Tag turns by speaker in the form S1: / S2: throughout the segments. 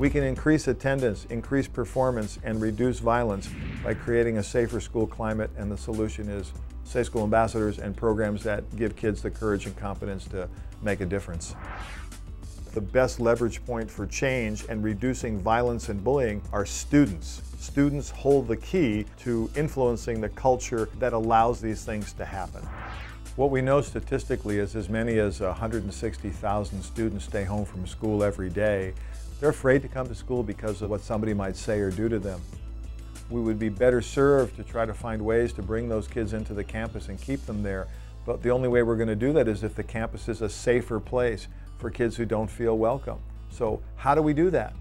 S1: We can increase attendance, increase performance, and reduce violence by creating a safer school climate, and the solution is Safe School Ambassadors and programs that give kids the courage and confidence to make a difference. The best leverage point for change and reducing violence and bullying are students. Students hold the key to influencing the culture that allows these things to happen. What we know statistically is as many as 160,000 students stay home from school every day. They're afraid to come to school because of what somebody might say or do to them. We would be better served to try to find ways to bring those kids into the campus and keep them there. But the only way we're going to do that is if the campus is a safer place for kids who don't feel welcome. So how do we do that?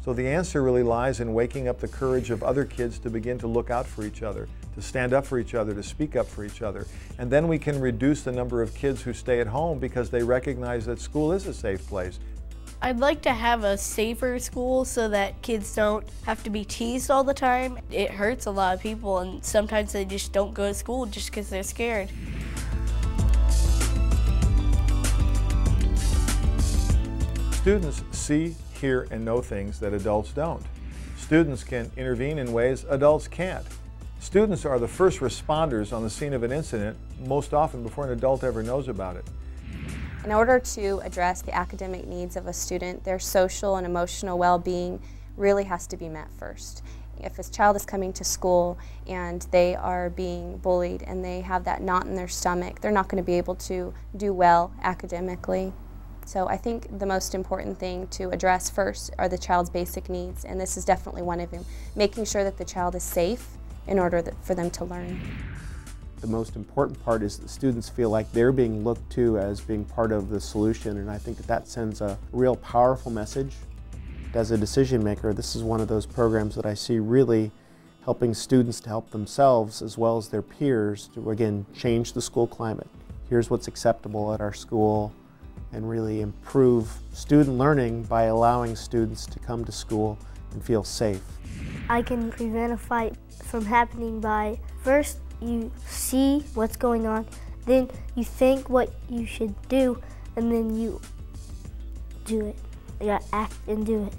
S1: So the answer really lies in waking up the courage of other kids to begin to look out for each other, to stand up for each other, to speak up for each other. And then we can reduce the number of kids who stay at home because they recognize that school is a safe place.
S2: I'd like to have a safer school so that kids don't have to be teased all the time. It hurts a lot of people, and sometimes they just don't go to school just because they're scared.
S1: Students see, hear, and know things that adults don't. Students can intervene in ways adults can't. Students are the first responders on the scene of an incident, most often before an adult ever knows about it.
S3: In order to address the academic needs of a student, their social and emotional well-being really has to be met first. If a child is coming to school and they are being bullied and they have that knot in their stomach, they're not going to be able to do well academically. So I think the most important thing to address first are the child's basic needs, and this is definitely one of them. Making sure that the child is safe in order for them to learn.
S4: The most important part is that students feel like they're being looked to as being part of the solution, and I think that sends a real powerful message. As a decision maker, this is one of those programs that I see really helping students to help themselves as well as their peers to, again, change the school climate. Here's what's acceptable at our school, and really improve student learning by allowing students to come to school and feel safe.
S5: I can prevent a fight from happening by first you see what's going on, then you think what you should do, and then you do it. You gotta act and do it.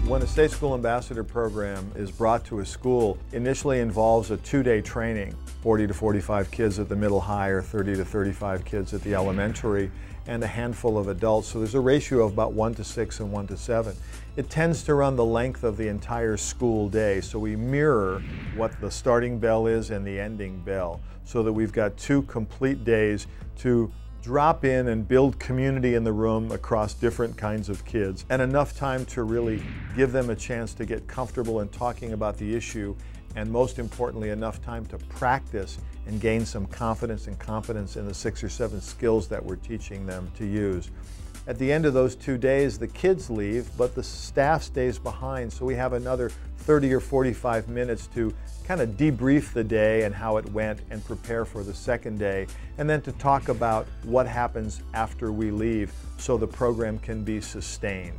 S1: When a Safe School Ambassador program is brought to a school, initially involves a 2-day training, 40 to 45 kids at the middle high or 30 to 35 kids at the elementary, and a handful of adults. So there's a ratio of about 1 to 6 and 1 to 7. It tends to run the length of the entire school day, so we mirror what the starting bell is and the ending bell, so that we've got 2 complete days to drop in and build community in the room across different kinds of kids, and enough time to really give them a chance to get comfortable in talking about the issue, and most importantly, enough time to practice and gain some confidence and competence in the 6 or 7 skills that we're teaching them to use. At the end of those 2 days, the kids leave, but the staff stays behind, so we have another 30 or 45 minutes to kind of debrief the day and how it went and prepare for the second day, and then to talk about what happens after we leave so the program can be sustained.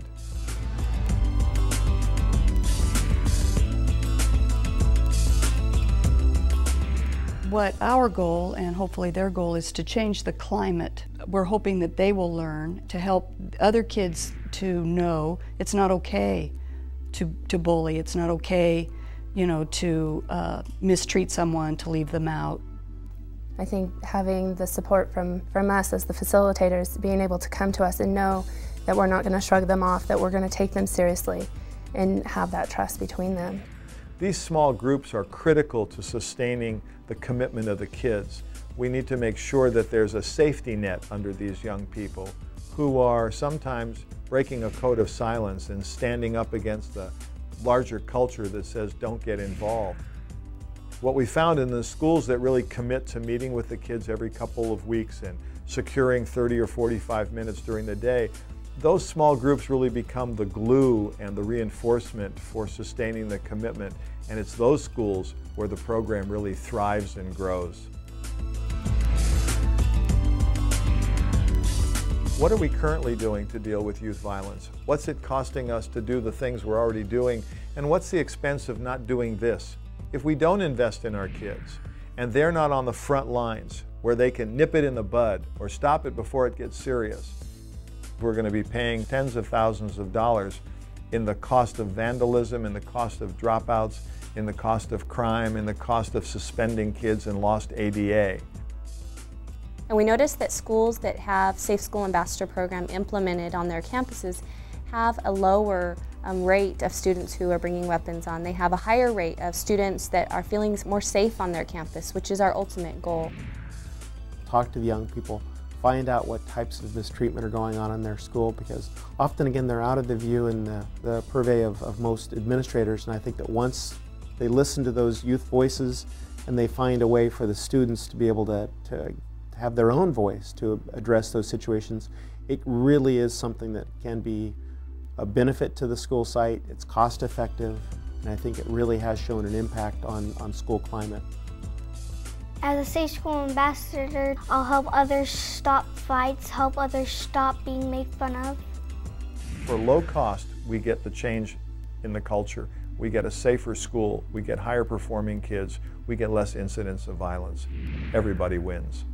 S6: What our goal, and hopefully their goal, is to change the climate. We're hoping that they will learn to help other kids to know it's not okay to bully. It's not okay, you know, to mistreat someone, to leave them out.
S3: I think having the support from us as the facilitators, being able to come to us and know that we're not going to shrug them off, that we're going to take them seriously and have that trust between them.
S1: These small groups are critical to sustaining the commitment of the kids. We need to make sure that there's a safety net under these young people who are sometimes breaking a code of silence and standing up against the larger culture that says don't get involved. What we found in the schools that really commit to meeting with the kids every couple of weeks and securing 30 or 45 minutes during the day, those small groups really become the glue and the reinforcement for sustaining the commitment, and it's those schools where the program really thrives and grows. What are we currently doing to deal with youth violence? What's it costing us to do the things we're already doing, and what's the expense of not doing this? If we don't invest in our kids, and they're not on the front lines where they can nip it in the bud or stop it before it gets serious, we're going to be paying tens of thousands of dollars in the cost of vandalism, in the cost of dropouts, in the cost of crime, in the cost of suspending kids and lost ADA.
S3: And we noticed that schools that have Safe School Ambassador program implemented on their campuses have a lower rate of students who are bringing weapons on. They have a higher rate of students that are feeling more safe on their campus, which is our ultimate goal.
S4: Talk to the young people, find out what types of mistreatment are going on in their school, because often, again, they're out of the view and the purvey of most administrators, and I think that once they listen to those youth voices and they find a way for the students to be able to have their own voice to address those situations, it really is something that can be a benefit to the school site. It's cost effective, and I think it really has shown an impact on school climate.
S5: As a Safe School Ambassador, I'll help others stop fights, help others stop being made fun of.
S1: For low cost, we get the change in the culture. We get a safer school, we get higher performing kids, we get less incidents of violence. Everybody wins.